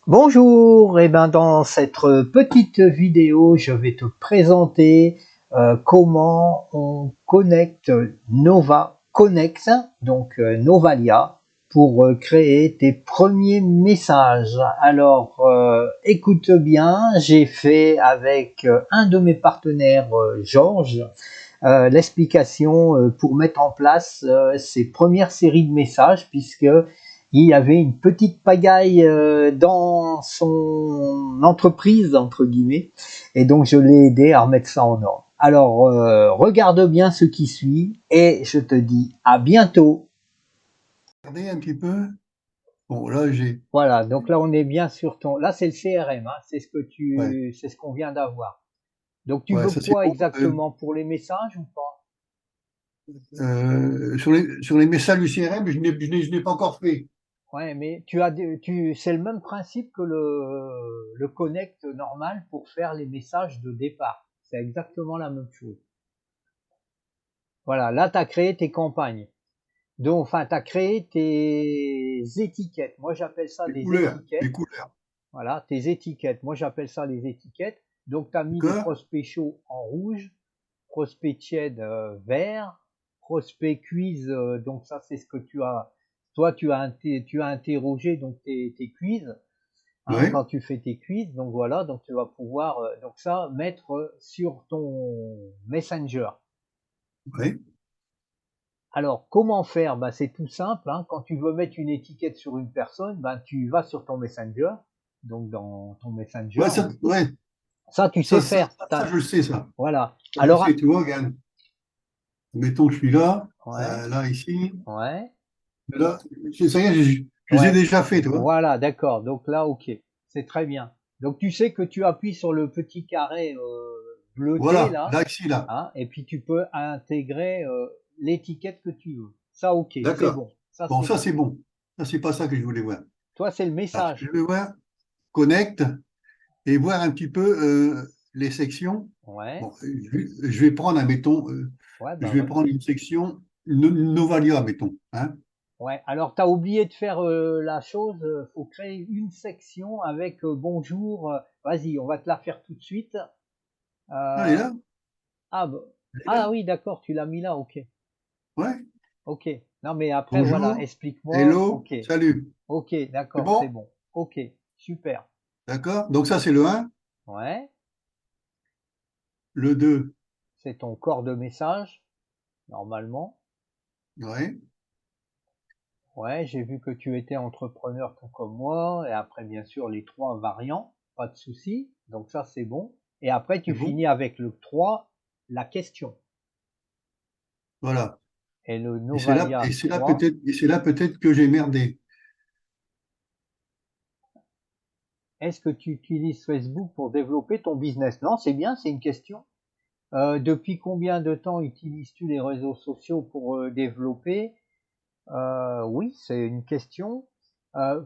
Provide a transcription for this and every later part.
Bonjour, et ben dans cette petite vidéo, je vais te présenter comment on connecte Nova Connect, donc Novalia, pour créer tes premiers messages. Alors, écoute bien, j'ai fait avec un de mes partenaires, Georges, l'explication pour mettre en place ces premières séries de messages, puisque il y avait une petite pagaille dans son entreprise, entre guillemets, et donc je l'ai aidé à remettre ça en ordre. Alors, regarde bien ce qui suit, et je te dis à bientôt. Regardez un petit peu. Bon, là, j'ai. Voilà, donc là on est bien sur ton... Là c'est le CRM, hein, Ouais, c'est ce qu'on vient d'avoir. Donc tu ouais, veux ça c'est quoi bon. exactement pour les messages ou pas? Sur les messages du CRM, je n'ai pas encore fait. Ouais, mais c'est le même principe que le connect normal pour faire les messages de départ. C'est exactement la même chose. Voilà, là, tu as créé tes campagnes. Donc, enfin, tu as créé tes étiquettes. Moi, j'appelle ça Les des couleurs, les étiquettes. couleurs. Voilà, tes étiquettes. Moi, j'appelle ça les étiquettes. Donc, tu as mis les D'accord? prospects chauds en rouge, prospect tiède vert, prospect quiz, donc ça, c'est ce que tu as. Toi, tu as interrogé donc tes quiz. Hein, Ouais, quand tu fais tes quiz, donc voilà, donc tu vas pouvoir donc ça mettre sur ton Messenger. ouais. Alors comment faire? Ben, c'est tout simple, hein. Quand tu veux mettre une étiquette sur une personne, ben, tu vas sur ton Messenger, donc dans ton Messenger. Ouais, Ça tu sais faire. je le sais, ça. Voilà. Ça, je le Alors sais, tu vois, regarde. Mettons que je suis là, ouais, là, ici. ouais, Là, ça y est, je les ai ouais. déjà fait, tu vois. Voilà, d'accord. Donc là, ok, c'est très bien. Donc tu sais que tu appuies sur le petit carré bleuté Voilà, là. là, ici, là. Hein, et puis tu peux intégrer l'étiquette que tu veux. Ça, ok, c'est D'accord. bon. Ça, Bon, c'est ça, bon. c'est bon. Ça, c'est pas ça que je voulais voir. Toi, c'est le Alors, je message. vais voir, connect. Et voir un petit peu les sections. Ouais, Bon, je vais prendre, admettons, ouais, je bah vais ouais. prendre une section Novalia, mettons. Hein. Ouais, alors tu as oublié de faire la chose, faut créer une section avec bonjour. Vas-y, on va te la faire tout de suite. Ah, elle est Euh, là? ah, Elle est là? ah oui, d'accord, tu l'as mis là, ok. Ouais. Ok. Non, mais après, voilà, Bonjour, explique-moi. hello, Ok. salut. Ok, C'est d'accord, c'est bon? bon. Ok, super. D'accord? Donc ça, c'est le un. Ouais, Le 2. c'est ton corps de message, normalement. Ouais. Ouais, j'ai vu que tu étais entrepreneur tout comme moi, et après, bien sûr, les trois variants, pas de souci. Donc ça, c'est bon. Et après, tu C'est bon? finis avec le 3, la question. Voilà. Et le Et c'est là, Novalia 3, et c'est là peut-être que j'ai merdé. est-ce que tu utilises Facebook pour développer ton business? Non, c'est bien, c'est une question. Depuis combien de temps utilises-tu les réseaux sociaux pour développer? Oui, c'est une question.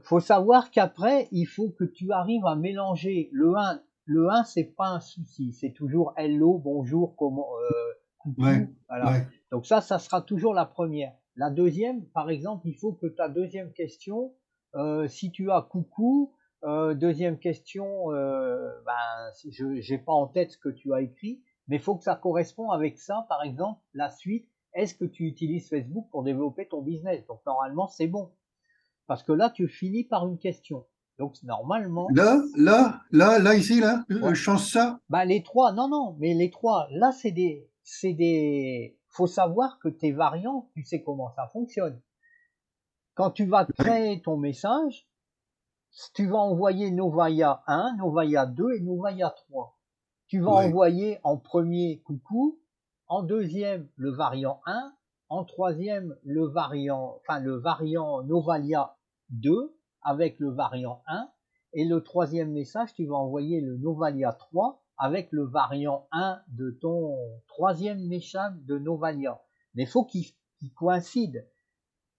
Faut savoir qu'après, il faut que tu arrives à mélanger le 1. Le 1, c'est pas un souci. C'est toujours hello, bonjour, comment, Ouais, coucou. Voilà. ouais, Donc ça sera toujours la première. La deuxième, par exemple, il faut que ta deuxième question, si tu as coucou, deuxième question, ben, je j'ai pas en tête ce que tu as écrit, mais il faut que ça corresponde avec ça, par exemple, la suite. Est-ce que tu utilises Facebook pour développer ton business? Donc normalement, c'est bon. Parce que là, tu finis par une question. Donc normalement, là, ici, là, ouais, je change ça. bah les trois, non, non, mais les trois, là, faut savoir que tes variants, tu sais comment ça fonctionne. Quand tu vas Ouais, créer ton message, tu vas envoyer Novaya 1, Novaya 2 et Novaya 3. Tu vas ouais, envoyer en premier coucou, en deuxième le variant 1, en troisième le variant Novalia 2 avec le variant 1, et le troisième message, tu vas envoyer le Novalia 3 avec le variant 1 de ton troisième message de Novalia. Mais il faut qu'il coïncide.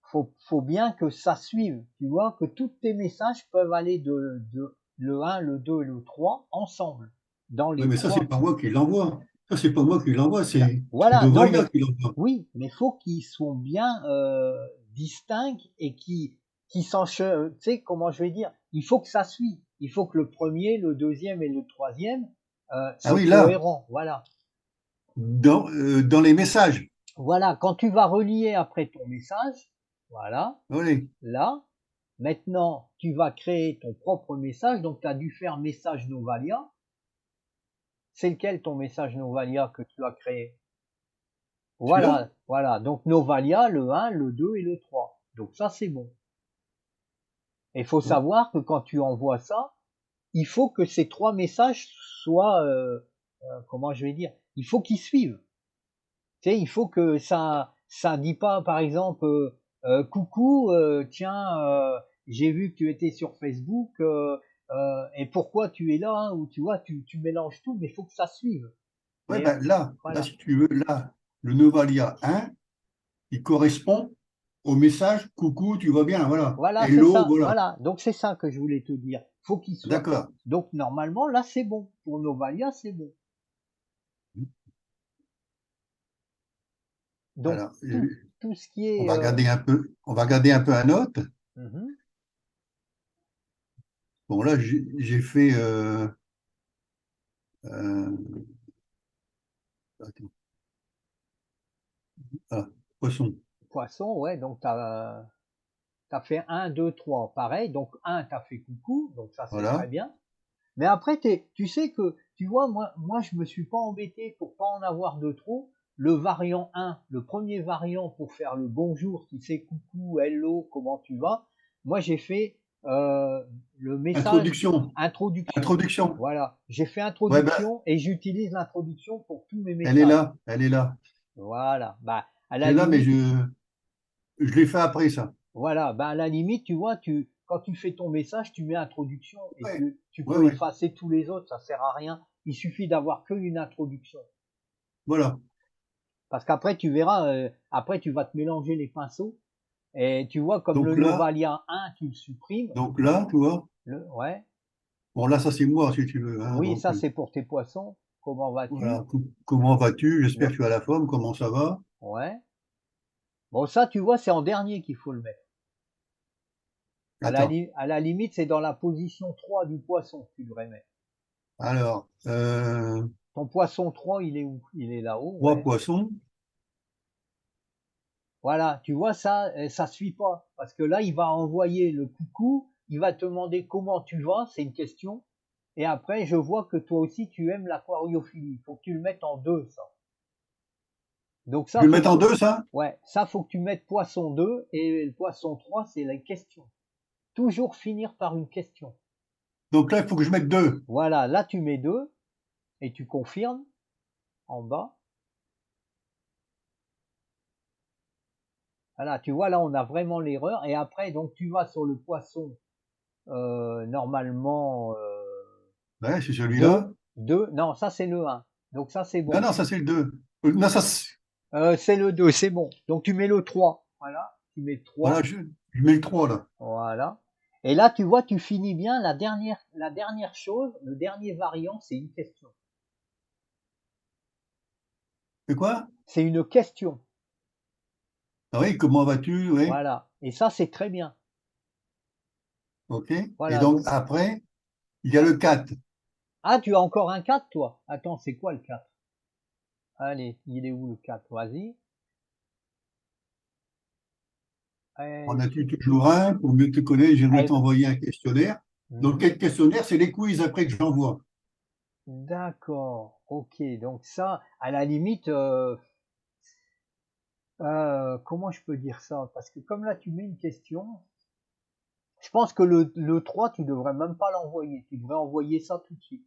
Faut bien que ça suive. Tu vois, que tous tes messages peuvent aller de le 1, le 2 et le 3 ensemble dans ouais, les mais ça, c'est trois. pas moi qui l'envoie. Ça, c'est pas moi qui l'envoie, c'est Voilà, non Novalia mais qui l'envoie. oui, mais faut qu'ils soient bien distincts et qui s'en, tu sais comment je vais dire, il faut que ça suive. Il faut que le premier, le deuxième et le troisième Ah soient oui, là, cohérents. Voilà. dans les messages. Voilà. Quand tu vas relier après ton message, voilà, Oui, là, maintenant, tu vas créer ton propre message. Donc, tu as dû faire message Novalia. C'est lequel ton message Novalia que tu as créé? celui-là? Voilà, voilà. Donc Novalia, le 1, le 2 et le 3. Donc ça, c'est bon. Et il faut Non. savoir que quand tu envoies ça, il faut que ces trois messages soient, comment je vais dire, il faut qu'ils suivent. Tu sais, il faut que ça dit pas, par exemple, coucou, tiens, j'ai vu que tu étais sur Facebook, et pourquoi tu es là, hein, ou tu vois, tu mélanges tout, mais il faut que ça suive. Ouais, Mais ben là, voilà, si tu veux, là, le Novalia 1, il correspond au message coucou, tu vas bien, voilà. voilà, c'est Hello, ça, voilà. voilà. Donc c'est ça que je voulais te dire. Faut qu'il soit. D'accord. Donc normalement là c'est bon. Pour Novalia c'est bon. Donc Alors, tout ce qui on est va regarder un peu, on va regarder un peu un autre. mhm. Bon, là, j'ai fait euh, attends, ah, poisson. Poisson, ouais. Donc t'as fait un, 2, 3, pareil. Donc un t'as fait coucou, donc ça c'est très Voilà. bien. Mais après tu sais que tu vois moi je me suis pas embêté pour pas en avoir de trop. Le variant 1, le premier variant pour faire le bonjour, qui c'est coucou, hello, comment tu vas. Moi j'ai fait le message Introduction. introduction. Introduction. Voilà, j'ai fait Ouais, ben, introduction et j'utilise l'introduction pour tous mes elle est messages. là, elle est là. Voilà, bah à la Elle est là, mais limite, je l'ai fait après ça. voilà, bah à la limite, tu vois, quand tu fais ton message, tu mets introduction et Ouais, tu ouais, peux ouais. effacer tous les autres, ça sert à rien. Il suffit d'avoir qu'une introduction. Voilà. Parce qu'après, tu verras, après, tu vas te mélanger les pinceaux. Et tu vois, comme le Donc là, Novalia 1, tu le supprimes. tu vois. Ouais. Bon, là, ça c'est moi, si tu veux, hein, Oui, donc, ça, c'est pour tes poissons. Comment vas-tu? voilà. Comment vas-tu? J'espère No- que tu as la forme. Comment ça va? Ouais. Bon, ça, tu vois, c'est en dernier qu'il faut le mettre. Attends. À la limite, c'est dans la position 3 du poisson que tu devrais mettre. Alors, Ton poisson 3, il est où? Il est là-haut, trois ouais. poissons. Voilà, tu vois, ça suit pas. Parce que là, il va envoyer le coucou, il va te demander comment tu vas, c'est une question. Et après, je vois que toi aussi, tu aimes l'aquariophilie. Il faut que tu le mettes en deux, ça. Donc Je ça, vais le faut mettre que en tu, deux, ça? ouais, ça, faut que tu mettes poisson 2 et le poisson 3, c'est la question. Toujours finir par une question. Donc là, il faut que je mette deux. Voilà, là, tu mets 2 et tu confirmes en bas. Voilà, tu vois, là, on a vraiment l'erreur. Et après, donc, tu vas sur le poisson, normalement, Ouais, c'est 2, celui-là. 2. Non, ça, c'est le 1. Donc, ça, c'est Non, bon. non, ça c'est le deux. Non, ça, C'est le 2, c'est bon. Donc, tu mets le 3. Voilà, tu mets voilà, 3. je mets le 3 là. Voilà. Et là, tu vois, tu finis bien la dernière chose, le dernier variant, c'est une question. C'est quoi? C'est une question. Ah oui, comment vas-tu? Oui, Voilà. Et ça, c'est très bien. ok. Et Voilà. donc Donc, après, il y a le 4. ah, tu as encore un 4, toi? Attends, c'est quoi le 4? Allez, il est où le 4? Vas-y. En Eh, as-tu toujours un? Pour mieux te connaître, j'aimerais eh, t'envoyer un questionnaire. Donc, mhm. quel questionnaire? C'est les quiz après que j'envoie. D'accord. Ok. Donc ça, à la limite, comment je peux dire ça? Parce que comme là, tu mets une question, je pense que le 3, tu devrais même pas l'envoyer. Tu devrais envoyer ça tout de suite.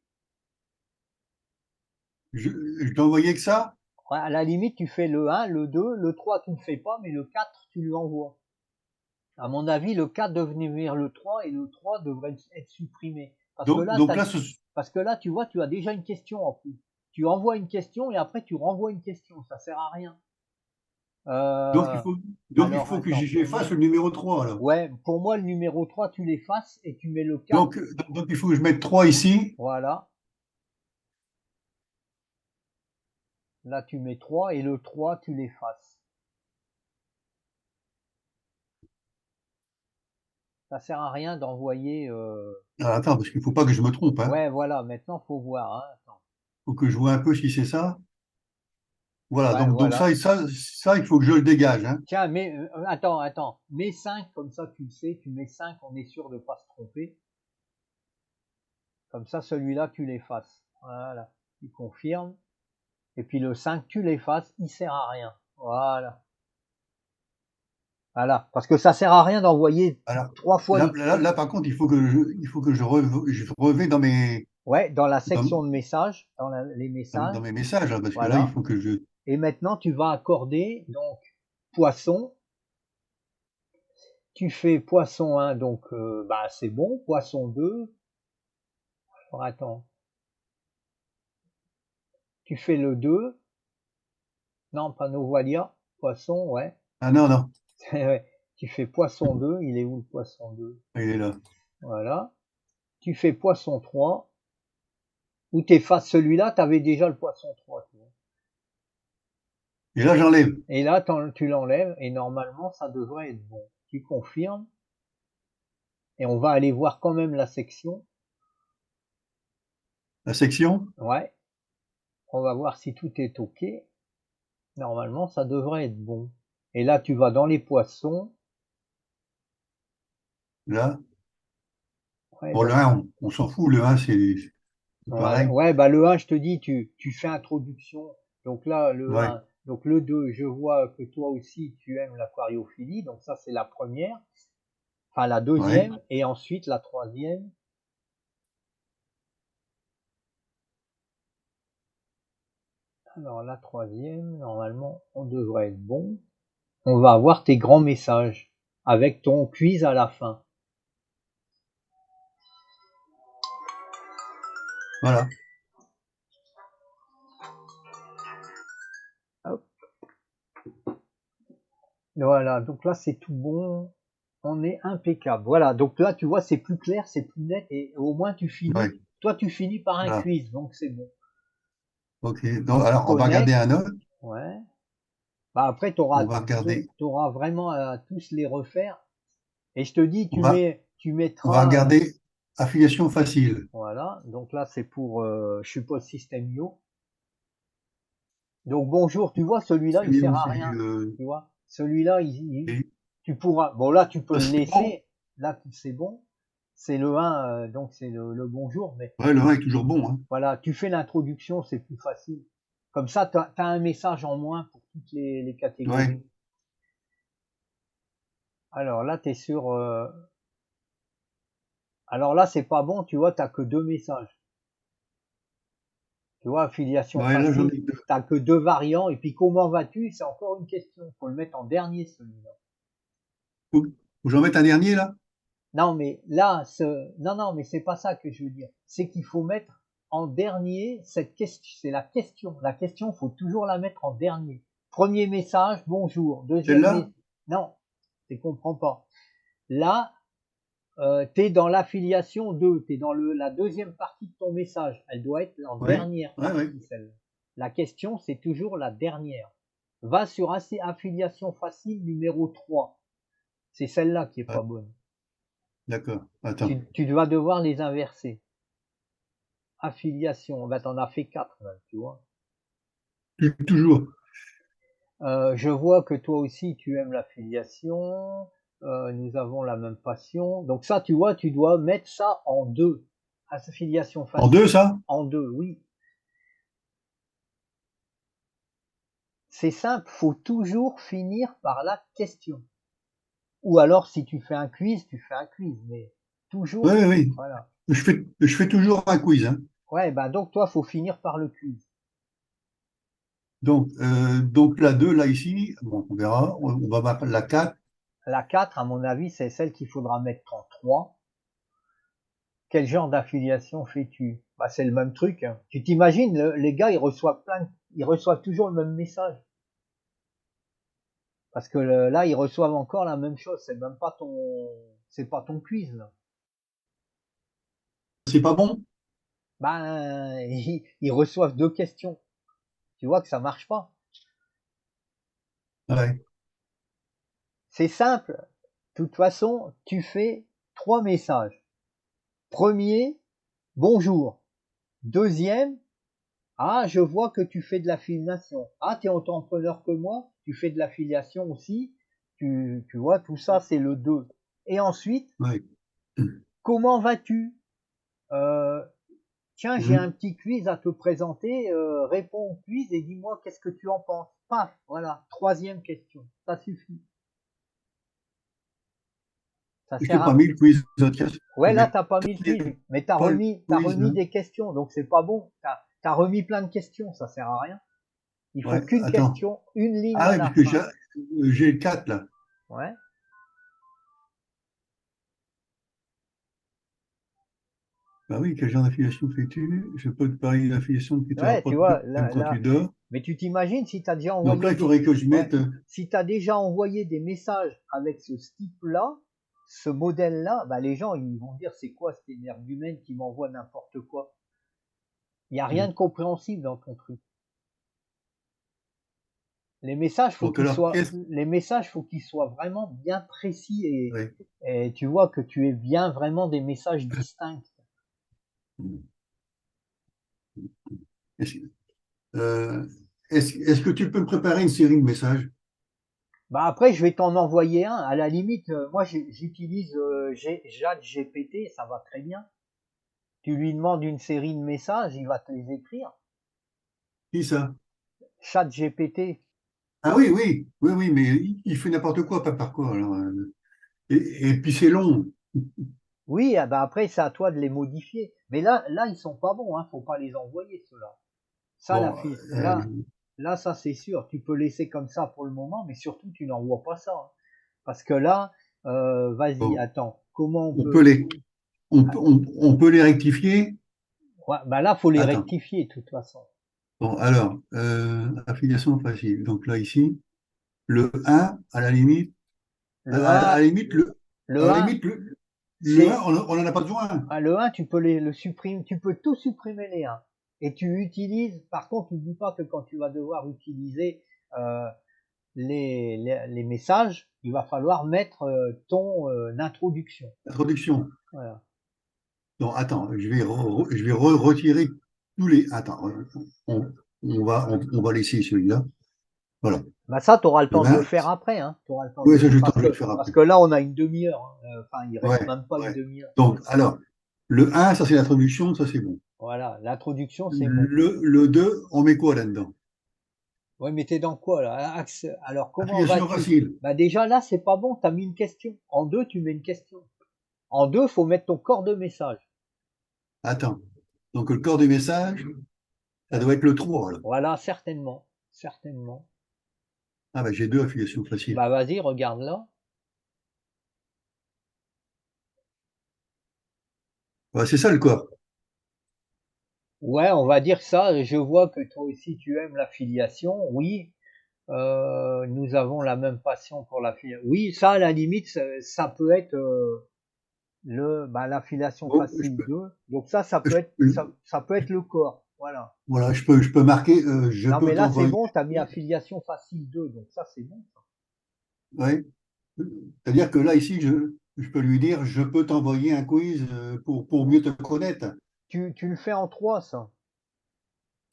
Je t'ai envoyé que ça? Ouais, à la limite, tu fais le 1, le 2, le 3, tu le fais pas, mais le 4, tu lui envoies. À mon avis, le 4 devrait venir le 3 et le 3 devrait être supprimé. Donc là, Parce que là, tu vois, tu as déjà une question en plus. Tu envoies une question et après tu renvoies une question. Ça sert à rien. donc Euh, il alors, faut que attends. j'efface le numéro 3 alors. Ouais, pour moi, le numéro 3, tu l'effaces et tu mets le 4. Donc il faut que je mette 3 ici. Voilà. Là, tu mets 3 et le 3, tu l'effaces. Ça sert à rien d'envoyer. Alors, attends, parce qu'il faut pas que je me trompe, hein. Ouais, voilà, maintenant faut voir. Hein. Attends. Faut que je vois un peu si c'est ça. Voilà, Ouais, donc voilà. ça, il faut que je le dégage, hein. Tiens, mais attends. Mets 5 comme ça tu le sais. Tu mets 5, on est sûr de pas se tromper. Comme ça, celui-là, tu l'effaces. Voilà. Tu confirmes. Et puis le 5, tu l'effaces. Il sert à rien. Voilà. Voilà. Parce que ça sert à rien d'envoyer Alors, 3 fois là, X. là, là, par contre, il faut que je revais Ouais, dans la dans, section de messages, les dans messages. mes messages, là, parce que là, il Voilà. faut que je. Et maintenant, tu vas accorder, donc, poisson. Tu fais poisson 1, donc, bah, c'est bon. Poisson 2. Alors, attends. Tu fais le 2. Non, pas Novalia. Poisson, ouais. Ah non, non, Ouais. Tu fais poisson 2. Il est où le poisson 2? il est là. Voilà. Tu fais poisson 3. Ou t'effaces celui-là, t'avais déjà le poisson 3. Tu vois. Et là, j'enlève Et là, tu l'enlèves et normalement, ça devrait être bon. Tu confirmes et on va aller voir quand même la section. la section. Ouais. On va voir si tout est OK. Normalement, ça devrait être bon. Et là, tu vas dans les poissons. Là, Ouais, bon, le 1, on s'en fout. Le 1, c'est ouais, pareil. ouais, bah le 1, je te dis, tu fais introduction. Donc là, le Ouais, 1. Donc le 2, je vois que toi aussi, tu aimes l'aquariophilie. Donc ça, c'est la première. Enfin, la ouais. deuxième. Et ensuite, la troisième. Alors, la troisième, normalement, on devrait être bon. On va avoir tes grands messages avec ton quiz à la fin. Voilà. Hop. Voilà, donc là c'est tout bon, on est impeccable. Voilà, donc là tu vois c'est plus clair, c'est plus net et au moins tu Ouais. finis, toi tu finis par un Voilà. quiz, donc c'est bon. OK. Donc, Donc tu alors, on va regarder connectes, un autre. ouais. Bah après On va regarder. t'auras vraiment à tous les refaire. Et je te dis, On va, tu on va mettras, regarder affiliation facile. voilà. Donc là c'est pour, je suppose System.io. Donc bonjour, tu vois celui-là il C'est sert mieux, à c'est rien, euh, tu vois. Celui-là et- tu pourras, bon là tu peux ça, le c'est bon. laisser, là c'est bon. C'est le 1, donc c'est le bonjour, mais Ouais, le 1 est toujours bon, hein. voilà, tu fais l'introduction, c'est plus facile. Comme ça, tu as un message en moins pour toutes les Ouais. catégories. Alors là, tu es sur... alors là, c'est pas bon, tu vois, t'as que 2 messages. Tu vois, affiliation Ouais, là, j'en facile, ai deux. t'as que 2 variants. Et puis, comment vas-tu? C'est encore une question. Faut le mettre en dernier, celui-là. Faut, faut que j'en mette un dernier, là? Non, mais là, non, mais c'est pas ça que je veux dire. C'est qu'il faut mettre en dernier cette question. C'est la question. La question, faut toujours la mettre en dernier. Premier message, bonjour. Deuxième Celle-là? message, non, tu comprends pas. Là, t'es dans l'affiliation 2. T'es dans la deuxième partie de ton message. Elle doit être en Ouais, dernière ouais, ouais. partie, celle-là. La question, c'est toujours la dernière. Va sur affiliation facile numéro 3. C'est celle-là qui est Ouais, pas bonne. d'accord. Attends. Tu vas devoir les inverser. Affiliation, bah t'en as fait 4 là, tu vois. Toujours. Je vois que toi aussi tu aimes l'affiliation. Nous avons la même passion. Donc ça, tu vois, tu dois mettre ça en 2. Affiliation En deux, facile ça? en 2, oui. C'est simple, faut toujours finir par la question. Ou alors si tu fais un quiz, tu fais un quiz, mais Oui, toujours, oui, oui. voilà. Je fais toujours un quiz, hein. Ouais, bah donc toi, faut finir par le quiz. Donc la 2 là, ici, bon, on verra. On va voir la 4. La 4, à mon avis, c'est celle qu'il faudra mettre en 3. Quel genre d'affiliation fais-tu? Bah, c'est le même truc. Hein. Tu t'imagines, les gars, ils reçoivent toujours le même message. Parce que là, ils reçoivent encore la même chose. C'est pas ton quiz, là. C'est pas bon? Ben, ils reçoivent 2 questions. Tu vois que ça marche pas. Ouais. C'est simple. De toute façon, tu fais 3 messages. Premier, bonjour. Deuxième, ah, je vois que tu fais de l'affiliation. Ah, tu es entrepreneur que moi, tu fais de l'affiliation aussi. Tu vois, tout ça, c'est le 2. Et ensuite, Ouais. comment vas-tu? Euh, Tiens, j'ai un Mhm. petit quiz à te présenter. Réponds au quiz et dis-moi qu'est-ce que tu en penses. Paf, voilà. Troisième question. Ça suffit. Ça Je t'ai sert pas à... mis le quiz podcast. Ouais, là, Mais t'as pas mis le quiz, mais t'as pas le remis, t'as quiz, remis hein. des questions, donc c'est pas bon. T'as remis plein de questions, ça sert à rien. Il faut Ouais, qu'une attends. question, une ligne Ah à oui, la parce que fin. j'ai le 4 là. Ouais. Bah oui, quel genre d'affiliation fais-tu? Je peux te parler d'affiliation que tu Ouais, tu rapportes vois, même là, quand tu là. dors. Mais tu t'imagines si t'as déjà Donc là, envoyé il faudrait que je ouais, mette. si t'as déjà envoyé des messages avec ce type-là, ce modèle-là, bah les gens ils vont dire c'est quoi cet énergumène qui m'envoie n'importe quoi. Il y a rien de compréhensible dans ton truc. Donc alors, qu'est-ce. Les messages faut qu'ils soient vraiment bien précis Ouais. et tu vois que tu aies bien vraiment des messages distincts. Est-ce euh, est-ce que tu peux me préparer une série de messages? Bah après, je vais t'en envoyer un. À la limite, moi j'utilise GPT, ça va très bien. Tu lui demandes une série de messages, il va te les écrire. Qui ça? Chat GPT. Ah oui, oui, oui, oui, mais il fait n'importe quoi, pas par quoi. Alors, et puis c'est long. Oui, ah bah après c'est à toi de les modifier. Mais là ils sont pas bons, hein. Faut pas les envoyer ceux-là. Ça la Bon, fille, euh, là ça c'est sûr. Tu peux laisser comme ça pour le moment, mais surtout tu n'envoies pas ça, hein. Parce que là, vas-y, bon, attends. Comment on on peut peut les, on peut les rectifier. Ouais, bah là faut les Attends. rectifier de toute façon. Bon, alors, affiliation facile. Donc là, ici, le un à la limite, Le 1, à la limite, à le la 1, limite, le 1, c'est on n'en a pas besoin. le 1, tu peux le supprimer, tu peux tout supprimer les 1. Et tu utilises, par contre, n'oublie pas que quand tu vas devoir utiliser euh, les messages, il va falloir mettre ton introduction. Introduction. Voilà. Donc, attends, je vais retirer tous les. Attends, on va laisser celui-là. Voilà. Bah ça, tu auras le Le temps de le 1, faire après, hein. Tu auras le temps de ouais, le ça, faire je t'en le faire parce après. que là, on a une demi-heure, hein. Enfin, il reste Ouais, même pas une ouais. demi-heure. Donc, alors, le un, ça c'est l'introduction, ça c'est bon. Voilà, l'introduction, c'est bon. Le 2, on met quoi là-dedans? Ouais, mais t'es dans quoi là? Alors, comment Affiliation vas-tu? facile. Bah déjà là, c'est pas bon, t'as mis une question. En 2, tu mets une question. En 2, faut mettre ton corps de message. Attends. Donc, le corps du message, ça doit être le 3 là. Voilà, certainement. Certainement. Ah, ben, j'ai deux affiliations faciles. Bah vas-y, regarde là. Ouais, c'est ça le corps. Ouais, on va dire ça. Je vois que toi aussi tu aimes l'affiliation. Oui, nous avons la même passion pour l'affiliation. Oui, ça, à la limite, ça peut être l'affiliation Bon, facile 2. Donc ça peut je être, peux- ça peut être le corps. Voilà. voilà, je peux marquer, je Non, peux mais là, c'est t'envoyer. bon, t'as mis affiliation facile 2, donc ça, c'est bon. Ouais. C'est-à-dire que là, ici, je peux lui dire, je peux t'envoyer un quiz pour mieux te connaître. Tu le fais en 3, ça.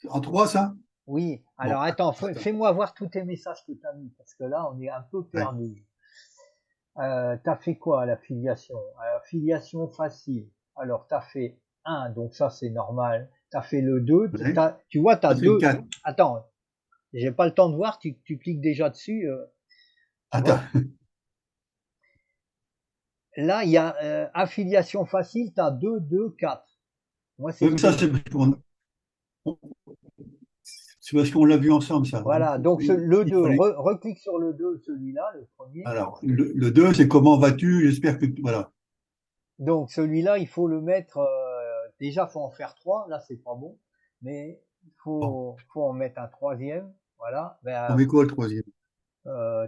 En 3 ça? Oui. Bon, Alors, attends, attends. fais-moi voir tous tes messages que t'as mis, parce que là, on est un peu Ouais. perdu. T'as fait quoi à l'affiliation? Affiliation facile. Alors, t'as fait un, donc ça, c'est normal. T'as fait le 2. Ouais. Tu vois, t'as Ça, c'est le deux. 4. Attends, j'ai pas le temps de voir, tu cliques déjà dessus, tu vois. Attends. Là, il y a affiliation facile, t'as 2, 2, 4. Moi, c'est ce Même que ça, j'ai. c'est parce qu'on l'a vu ensemble, ça. Donc, Voilà, donc le il 2, fallait. reclique sur le 2, celui-là, le premier. Alors, le 2, c'est comment vas-tu? J'espère que. Voilà. Donc celui-là, il faut le mettre, déjà, faut en faire 3, là, c'est pas bon, mais Bon. faut en mettre un troisième, voilà. On met quoi le troisième?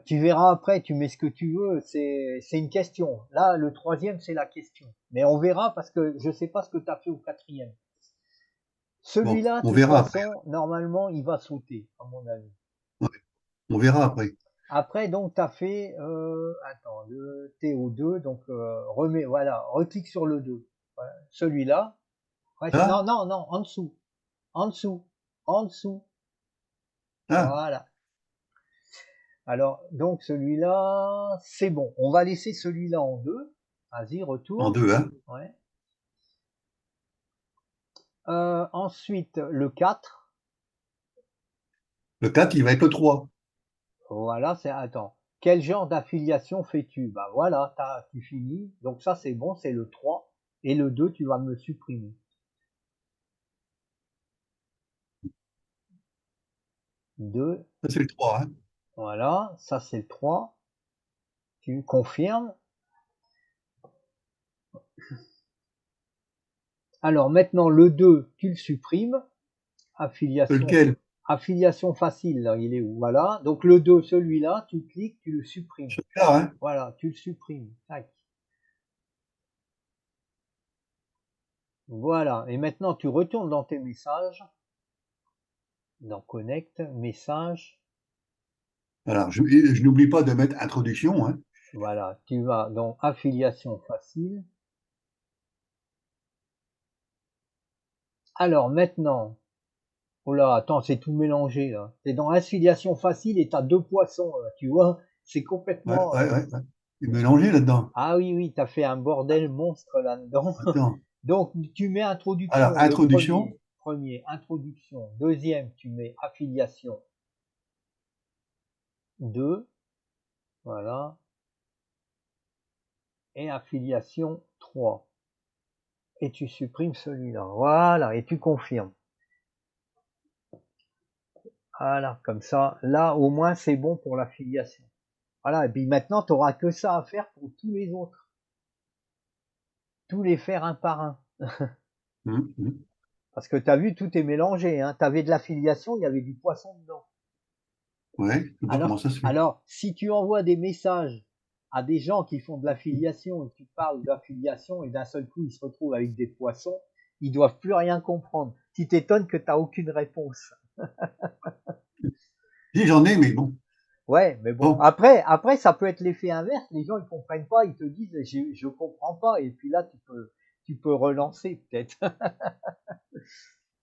Tu verras après, tu mets ce que tu veux, c'est une question. Là, le troisième, c'est la question. Mais on verra parce que je sais pas ce que tu as fait au quatrième. Bon, Celui-là, de on toute verra après. façon, normalement, il va sauter, à mon avis. Ouais, on verra après. Après, donc, tu as fait, attends, le TO2, donc, remets, voilà, reclique sur le 2. Voilà. Celui-là, non, Là? non, non, en dessous, en dessous, en dessous, Là? voilà. Alors, donc, celui-là, c'est bon. On va laisser celui-là en 2. Vas-y, En retourne. deux, hein? Ouais. Ensuite, le 4. Le 4, il va être le 3. Voilà, c'est, attends. Quel genre d'affiliation fais-tu? Bah voilà, tu finis. Donc ça, c'est bon, c'est le 3. Et le 2, tu vas me le supprimer. 2, Ça, c'est le 3, hein? voilà, ça c'est le 3. Tu confirmes. Alors maintenant, le 2, tu le supprimes. Affiliation, Lequel? affiliation facile, là, il est où? Voilà. Donc le 2, celui-là, tu cliques, tu le supprimes. Celui-là, hein? Voilà, tu le supprimes. Tac. Voilà. Et maintenant, tu retournes dans tes messages, dans Connect, messages. Alors, je n'oublie pas de mettre introduction, hein? Voilà, tu vas dans affiliation facile. Alors maintenant, oh là, attends, c'est tout mélangé là. T'es dans affiliation facile et t'as deux poissons là, tu vois. C'est Ouais, complètement. ouais, ouais, ouais. C'est mélangé là-dedans. Ah oui, oui, t'as fait un bordel monstre là-dedans. Attends. Donc tu mets Alors, introduction, le introduction. premier, introduction. Deuxième, tu mets affiliation 2, voilà, et affiliation 3. Et tu supprimes celui-là. Voilà, et tu confirmes. Voilà, comme ça, là au moins c'est bon pour l'affiliation. Voilà, et puis maintenant tu n'auras que ça à faire pour tous les autres. Tous les faire un par un. Hum, hum. Parce que tu as vu, tout est mélangé. Hein. Tu avais de l'affiliation, il y avait du poisson dedans. Ouais, je sais pas comment Alors, ça se fait. alors, si tu envoies des messages à des gens qui font de l'affiliation et que tu parles d'affiliation et d'un seul coup ils se retrouvent avec des poissons, ils doivent plus rien comprendre. Tu t'étonnes que tu n'as aucune réponse. Si, j'en ai, mais bon. Ouais, mais bon, Bon, après, ça peut être l'effet inverse. Les gens, ils comprennent pas, ils te disent, je comprends pas. Et puis là, tu peux relancer peut-être.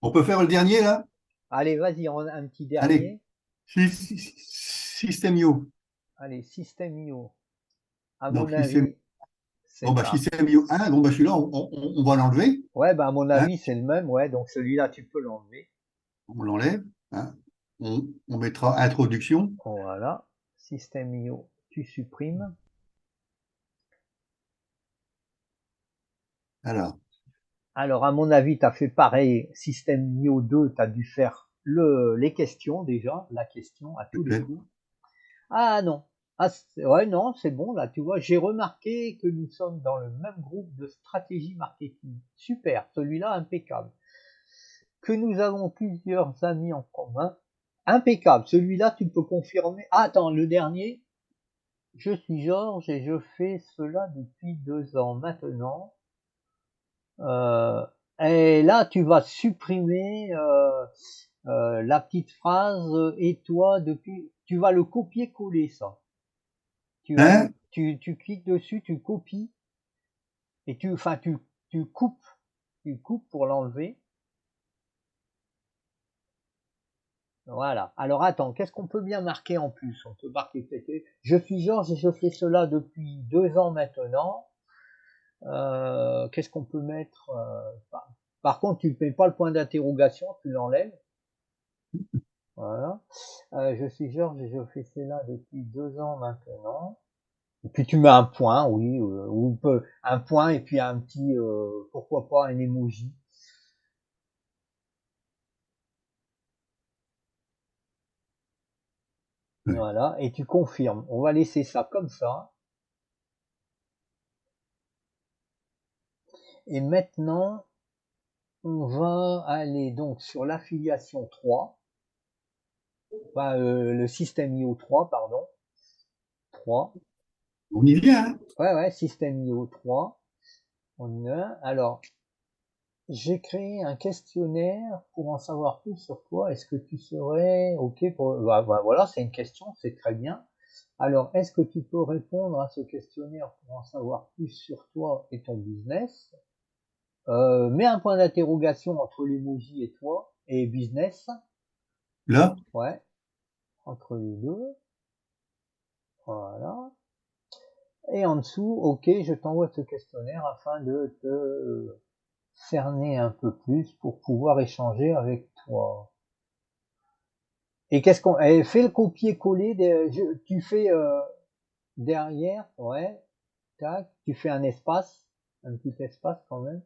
on peut faire le dernier, là? Allez, vas-y, un petit Allez. dernier. Système.io. Allez, Système IO. À Donc, mon système. avis, Bon, c'est bah, ça. Système.io 1. Bon, bah, celui-là, on va l'enlever. Ouais, bah, à mon Hein? avis, c'est le même. Ouais, donc celui-là, tu peux l'enlever. On l'enlève. Hein? On mettra introduction. Voilà. Système IO, tu supprimes. Alors, Alors, à mon avis, tu as fait pareil. Système IO 2, tu as dû faire les questions déjà. La question à tous les peut-être. coups. Ah non. Ah, ouais, non, c'est bon, là, tu vois, j'ai remarqué que nous sommes dans le même groupe de stratégie marketing. Super, celui-là, impeccable. Que nous avons plusieurs amis en commun. Impeccable, celui-là, tu peux confirmer. Ah, attends, le dernier. Je suis Georges et je fais cela depuis 2 ans maintenant. Euh, et là, tu vas supprimer la petite phrase et toi depuis. Tu vas le copier-coller ça. Hein? Tu cliques dessus, tu copies et enfin, tu coupes pour l'enlever. Voilà. Alors attends, qu'est-ce qu'on peut bien marquer en plus? On peut marquer peut-être, je suis Georges et je fais cela depuis 2 ans maintenant. Qu'est-ce qu'on peut mettre? Par contre, tu ne mets pas le point d'interrogation, tu l'enlèves. Voilà. Je suis Georges et je fais cela depuis 2 ans maintenant. Et puis tu mets un point, oui, ou un point et puis un petit, pourquoi pas un emoji. Ouais. Voilà, et tu confirmes. On va laisser ça comme ça. Et maintenant, on va aller donc sur l'affiliation 3, enfin, le système IO 3, pardon. 3. On y vient, hein? Ouais, ouais, système IO 3. On a. Alors, j'ai créé un questionnaire pour en savoir plus sur toi. Est-ce que tu serais OK pour. Voilà, c'est une question, c'est très bien. Alors, est-ce que tu peux répondre à ce questionnaire pour en savoir plus sur toi et ton business? Mets un point d'interrogation entre l'emoji et toi et business. Là, Ouais, entre les deux. Voilà. Et en dessous, ok, je t'envoie ce questionnaire afin de te cerner un peu plus pour pouvoir échanger avec toi. Et qu'est-ce qu'on fais le copier-coller, tu fais derrière, ouais, tac, tu fais un espace, un petit espace quand même.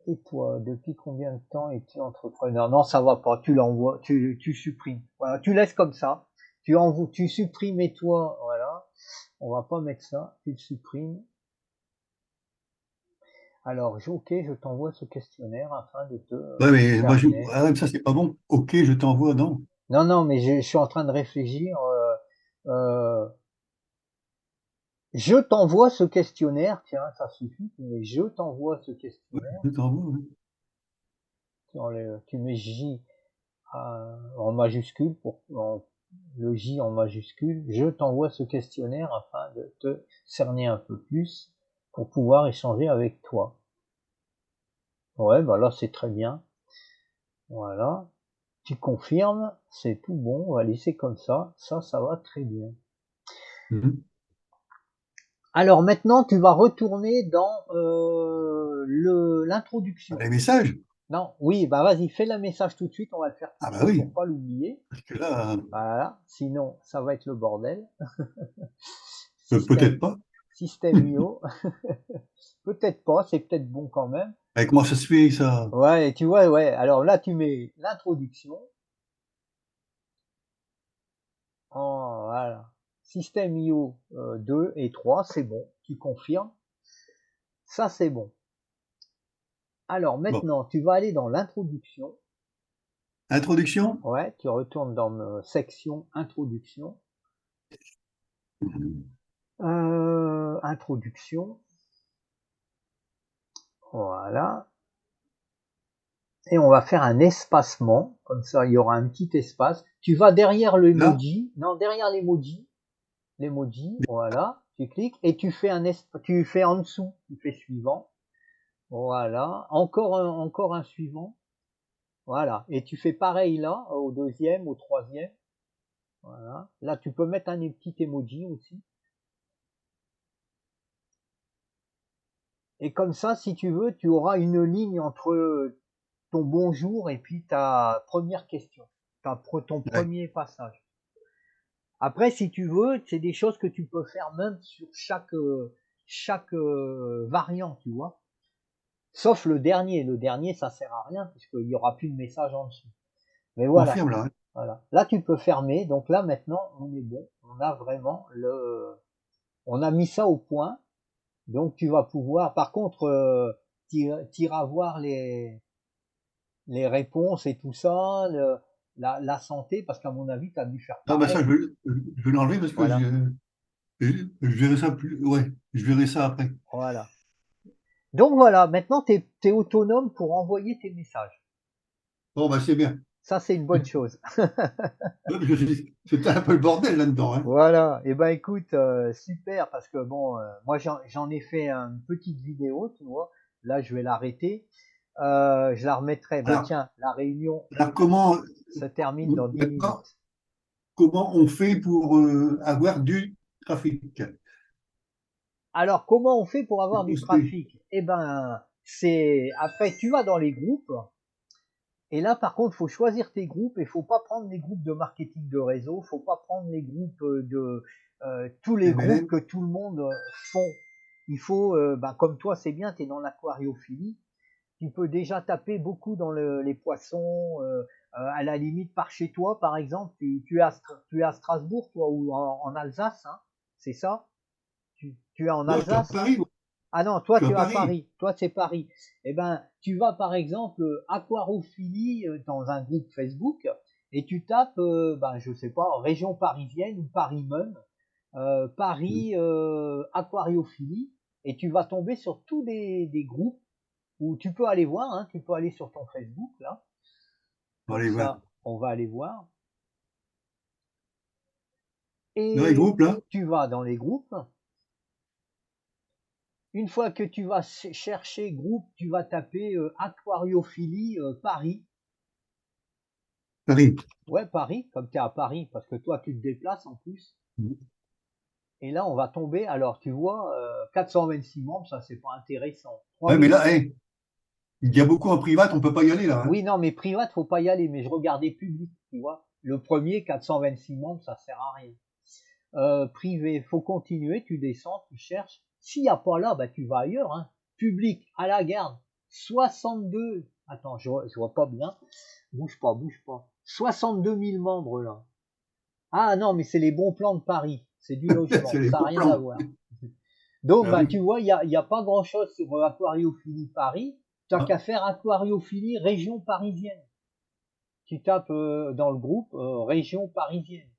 Et toi, depuis combien de temps es-tu entrepreneur? Non, ça va pas, tu l'envoies, tu supprimes. Voilà, tu laisses comme ça. Tu envoies, tu supprimes et toi, voilà. On va pas mettre ça, tu le supprimes. Alors, ok, je t'envoie ce questionnaire afin de te ouais, mais moi, cerner. ah, ouais, mais ça, c'est pas bon. Ok, je t'envoie, non. Non, non, mais je suis en train de réfléchir. Euh, je t'envoie ce questionnaire, tiens, ça suffit, mais je t'envoie ce Ouais, questionnaire. je t'envoie, ouais. Tu mets J en majuscule, le J en majuscule. Je t'envoie ce questionnaire afin de te cerner un peu plus pour pouvoir échanger avec toi. Ouais, bah là c'est très bien. Voilà. Tu confirmes, c'est tout bon, on va laisser comme ça. Ça va très bien. Mhm. Alors maintenant, tu vas retourner dans l'introduction. Les messages. Non, oui, bah vas-y, fais le message tout de suite, on va le faire tout Ah de bah suite oui, pour pas l'oublier. parce que là, Voilà, sinon ça va être le bordel. peut-être Système, pas. système IO, peut-être pas, c'est peut-être bon quand même. Mais comment ça se fait, ça? Ouais, et tu vois, ouais, alors là tu mets l'introduction. Voilà. Système IO 2 et 3, c'est bon, tu confirmes. Ça c'est bon. Alors Bon, maintenant, tu vas aller dans l'introduction. introduction. Ouais, tu retournes dans section introduction. Mhm. Introduction. Voilà. Et on va faire un espacement. Comme ça, il y aura un petit espace. Tu vas derrière Là, l'emoji. Non, derrière l'emoji. L'emoji. Voilà. Tu cliques et tu fais en dessous. Tu fais suivant. Voilà. Encore un suivant. Voilà. Et tu fais pareil là, au deuxième, au troisième. Voilà. Là, tu peux mettre un petit emoji aussi. Et comme ça, si tu veux, tu auras une ligne entre ton bonjour et puis ta première question, ton ouais. premier passage. Après, si tu veux, c'est des choses que tu peux faire même sur chaque variant, tu vois. Sauf le dernier. Le dernier, ça sert à rien puisqu'il y aura plus de message en dessous. Mais voilà, Confirme là, hein. voilà. Là, tu peux fermer. Donc là, maintenant, on est bon. On a vraiment on a mis ça au point. Donc tu vas pouvoir, par contre, t'iras voir les réponses et tout ça, la santé, parce qu'à mon avis, tu as dû faire Ah bah ça, pareil. je vais l'enlever parce que Voilà, je verrai ça plus. Ouais, je verrai ça après. voilà. Donc voilà, maintenant tu es autonome pour envoyer tes messages. Bon bah c'est bien. Ça, c'est une bonne chose. Ouais, parce que c'était un peu le bordel là-dedans, hein. Voilà, et ben écoute, super, parce que bon, moi j'en ai fait une petite vidéo, tu vois. Là, je vais l'arrêter. Je la remettrai. Ben Alors, tiens, la réunion alors comment se termine dans 10 maintenant, minutes. comment on fait pour avoir du trafic? Alors, comment on fait pour Pour avoir du poster. trafic? Eh ben, c'est après tu vas dans les groupes et là par contre, faut choisir tes groupes et faut pas prendre les groupes de marketing de réseau, faut pas prendre les groupes de tous les groupes MLM. que tout le monde font. Il faut ben, comme toi, c'est bien, tu es dans l'aquariophilie, tu peux déjà taper beaucoup dans les poissons à la limite par chez toi par exemple, tu es à Strasbourg toi ou en Alsace, hein, c'est ça? Tu es en Non, je suis à Alsace? Paris, moi. Ah non, Je toi suis à tu es à Paris. Paris, toi c'est Paris. Eh ben, tu vas par exemple aquarophilie dans un groupe Facebook et tu tapes, ben je sais pas, région parisienne ou Paris même, Paris aquariophilie et tu vas tomber sur tous des groupes où tu peux aller voir, hein, tu peux aller sur ton Facebook là, On va comme aller voir. ça on va aller voir. Dans les Et groupes, là? tu vas dans les groupes. Une fois que tu vas chercher groupe, tu vas taper aquariophilie Paris. Paris. Ouais, Paris, comme tu es à Paris, parce que toi tu te déplaces en plus. Et là, on va tomber. Alors, tu vois, 426 membres, ça c'est pas intéressant. Ouais, mais 3000. là, hey, il y a beaucoup en privat, on peut pas y aller, là. Hein. Oui, non, mais privat, faut pas y aller. Mais je regardais public, tu vois. Le premier, 426 membres, ça sert à rien. Privé, faut continuer, tu descends, tu cherches. S'il n'y a pas là, bah tu vas ailleurs. Hein. Public, à la garde, 62. Attends, je vois pas bien. Bouge pas, bouge pas. 62 000 membres là. Ah non, mais c'est les bons plans de Paris. C'est du C'est logement, les ça n'a bons rien à plans. voir. Donc, Ah bah, oui. tu vois, y a pas grand-chose sur Aquariophilie Paris. T'as Ah, qu'à faire Aquariophilie région parisienne. Tu tapes dans le groupe région parisienne.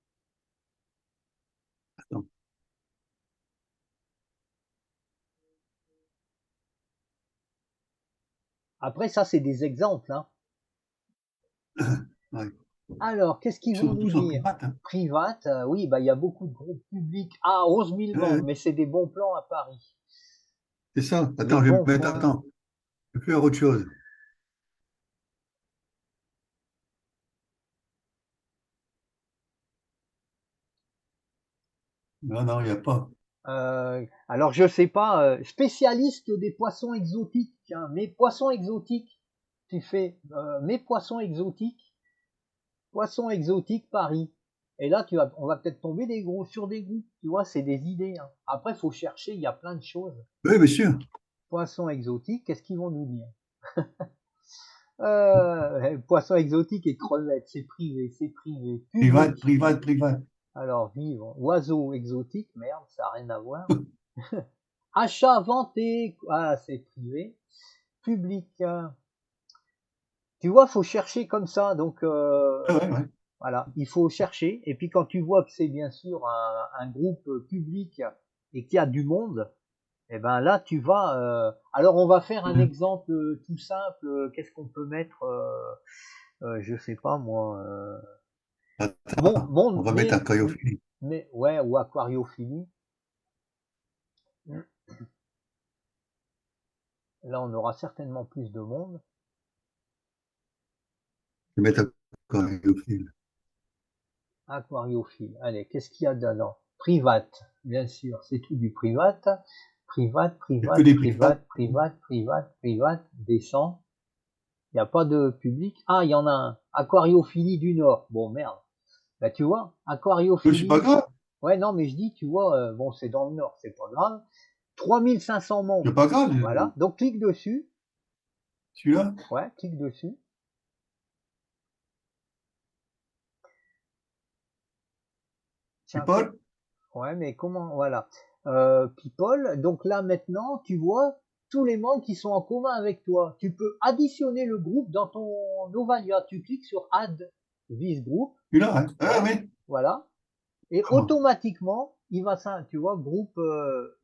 attends. Après, ça, c'est des exemples. Hein. Ouais. Alors, qu'est-ce qu'ils Ils vont sont nous tous en dire? privat. Hein. Private, oui, bah, il y a beaucoup de groupes publics. Ah, 11 000 Ouais, membres, ouais. mais c'est des bons plans à Paris. C'est ça. Les Attends, je vais bons mettre. points. Attends, je vais faire autre chose. Non, non, il n'y a pas. Alors, je sais pas, spécialiste des poissons exotiques. Tiens, mes poissons exotiques. Tu fais mes poissons exotiques Paris. Et là, on va peut-être tomber sur des groupes. Tu vois, c'est des idées. Hein. Après, faut chercher. Il y a plein de choses. Oui, bien sûr. Poissons exotiques, qu'est-ce qu'ils vont nous dire? Poissons exotiques et crevettes, c'est privé, c'est privé. Privat, Public. privat, privat. Alors, vivre. Oiseaux exotiques, merde, ça n'a rien à voir. Achat, vente et... Ah, c'est privé. Public. Tu vois, faut chercher comme ça. Donc, Ouais, ouais, ouais. voilà, il faut chercher. Et puis, quand tu vois que c'est bien sûr un groupe public et qu'il y a du monde, eh ben là, tu vas. Alors, on va faire un exemple tout simple. Qu'est-ce qu'on peut mettre je sais pas moi. Attends, on va mettre un caillophilie. Mais ouais, ou aquariophilie. Là, on aura certainement plus de monde. Je vais mettre un caillophilie. Aquariophile. Allez, qu'est-ce qu'il y a dedans? Private, bien sûr, c'est tout du private. Private, Il n'y a que private, des privates. private, private, private, private. Descend. Il n'y a pas de public. Ah, il y en a un. Aquariophilie du Nord. Bon, merde. Bah, tu vois, Mais c'est pas aquariophilie. grave. Ouais, non, mais je dis, tu vois, bon, c'est dans le Nord, c'est pas grave. 3500 C'est membres. pas grave. Voilà. Donc, clique dessus. Celui-là, Ouais, clique dessus. Tiens, People. ouais, mais comment, voilà. People. Donc là, maintenant, tu vois tous les membres qui sont en commun avec toi. Tu peux additionner le groupe dans ton Novalia. Tu cliques sur Add this group. Celui-là, hein. Ah Ouais, oui. voilà. Et Comment? automatiquement, il va ça, tu vois, groupe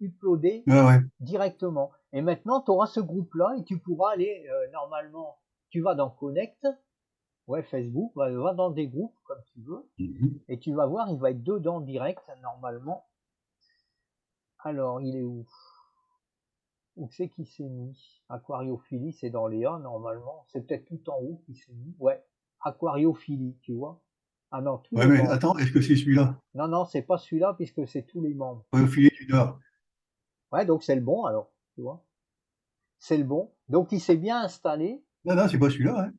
uploadé Ah ouais. directement. Et maintenant, tu auras ce groupe-là et tu pourras aller normalement. Tu vas dans Connect, ouais, Facebook, va dans des groupes comme tu veux, Mhm. et tu vas voir, il va être dedans direct normalement. Alors, il est où? Où c'est qui s'est mis? Aquariophilie, c'est dans les A normalement. C'est peut-être tout en haut qui s'est mis. Ouais, aquariophilie, tu vois. Ah non, tous Ouais, les mais membres. attends, est-ce que c'est celui-là? Non, non, c'est pas celui-là puisque c'est tous les membres. Caillophilie du Nord. Ouais, donc c'est le bon alors, tu vois. C'est le bon. Donc il s'est bien installé. Non, non, c'est pas celui-là. Hein.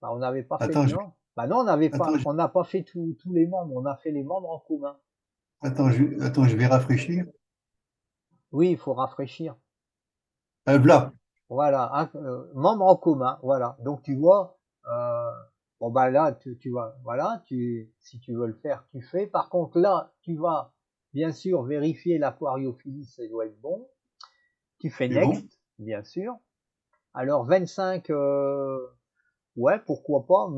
Bah, on n'avait pas fait. Attends, Non. Bah non, on n'avait attends, pas. On n'a pas fait tous les membres. On a fait les membres en commun. attends, je vais rafraîchir. Oui, il faut rafraîchir. Voilà. Voilà, membres en commun. Voilà. Donc tu vois. Bon bah là, tu vois. Voilà. Si tu veux le faire, tu fais. Par contre là, tu vas bien sûr vérifier l'aquariophilie, ça doit être bon. Tu fais C'est bon. next, bien sûr. Alors 25. Ouais, pourquoi pas,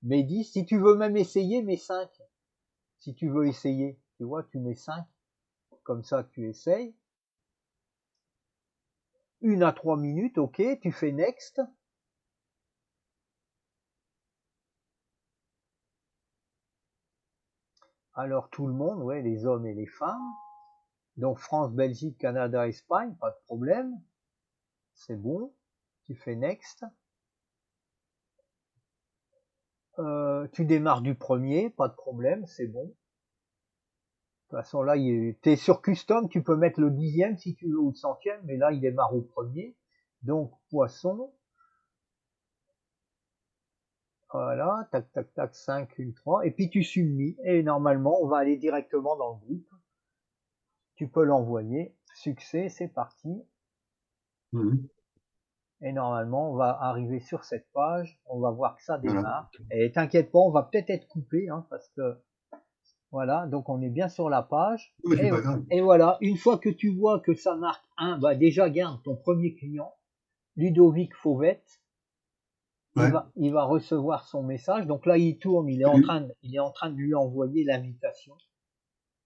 mais 10, si tu veux même essayer, mets 5. Si tu veux essayer, tu vois, tu mets 5. Comme ça, tu essayes. 1 à 3 minutes, ok, tu fais next. Alors tout le monde, ouais, les hommes et les femmes. Donc France, Belgique, Canada, Espagne, pas de problème. C'est bon. Tu fais Next. Tu démarres du premier, pas de problème, c'est bon. De toute façon, là, t'es sur Custom, tu peux mettre le 10e si tu veux ou le 100e, mais là, il démarre au premier. Donc, poisson. Voilà, tac, tac, tac, 5, 1, 3. Et puis tu submis. Et normalement, on va aller directement dans le groupe. Tu peux l'envoyer. Succès, c'est parti. Mhm. Et normalement, on va arriver sur cette page. On va voir que ça Voilà. démarre. Et t'inquiète pas, on va peut-être être coupé, hein, parce que voilà, donc on est bien sur la page. Mais c'est pas grave. Et voilà, une fois que tu vois que ça marque 1, bah déjà garde ton premier client, Ludovic Fauvette. Ouais. Il va recevoir son message. Donc là, il tourne, il est en train de lui envoyer l'invitation.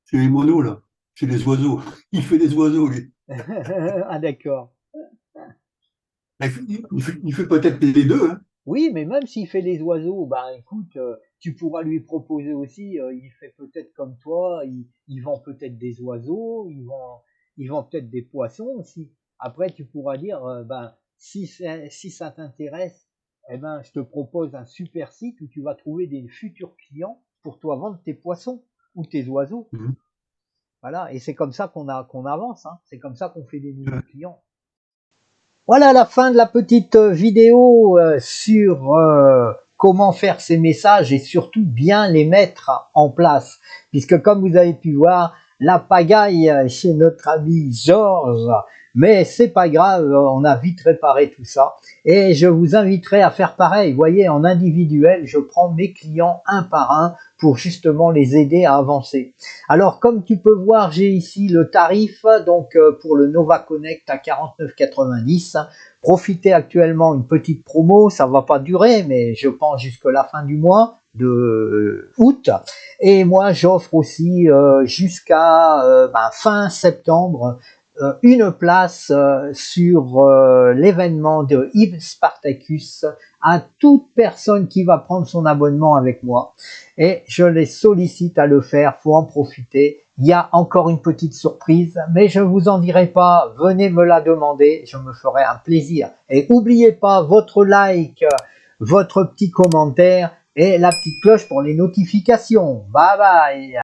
C'est les monos, là. C'est les oiseaux. Il fait des oiseaux, lui. Ah d'accord. Il fait peut-être les deux, hein. Oui, mais même s'il fait les oiseaux, bah écoute, tu pourras lui proposer aussi, il fait peut-être comme toi, il vend peut-être des oiseaux, il vend peut-être des poissons aussi. Après, tu pourras dire, ben, si ça t'intéresse, eh ben, je te propose un super site où tu vas trouver des futurs clients pour toi vendre tes poissons ou tes oiseaux. Mhm. Voilà, et c'est comme ça qu'on avance, hein. C'est comme ça qu'on fait des nouveaux Ouais. clients. Voilà la fin de la petite vidéo sur comment faire ces messages et surtout bien les mettre en place. Puisque comme vous avez pu voir, la pagaille chez notre ami Georges, mais c'est pas grave, on a vite réparé tout ça. Et je vous inviterai à faire pareil. Vous voyez, en individuel, je prends mes clients un par un pour justement les aider à avancer. Alors, comme tu peux voir, j'ai ici le tarif donc pour le Nova Connect à 49,90. Profitez actuellement une petite promo, ça va pas durer, mais je pense jusqu'à la fin du mois de août. Et moi, j'offre aussi jusqu'à fin septembre une place sur l'événement de Yves Spartacus à toute personne qui va prendre son abonnement avec moi. Et je les sollicite à le faire, faut en profiter. Il y a encore une petite surprise, mais je vous en dirai pas. Venez me la demander, je me ferai un plaisir. Et n'oubliez pas votre like, votre petit commentaire et la petite cloche pour les notifications. Bye bye.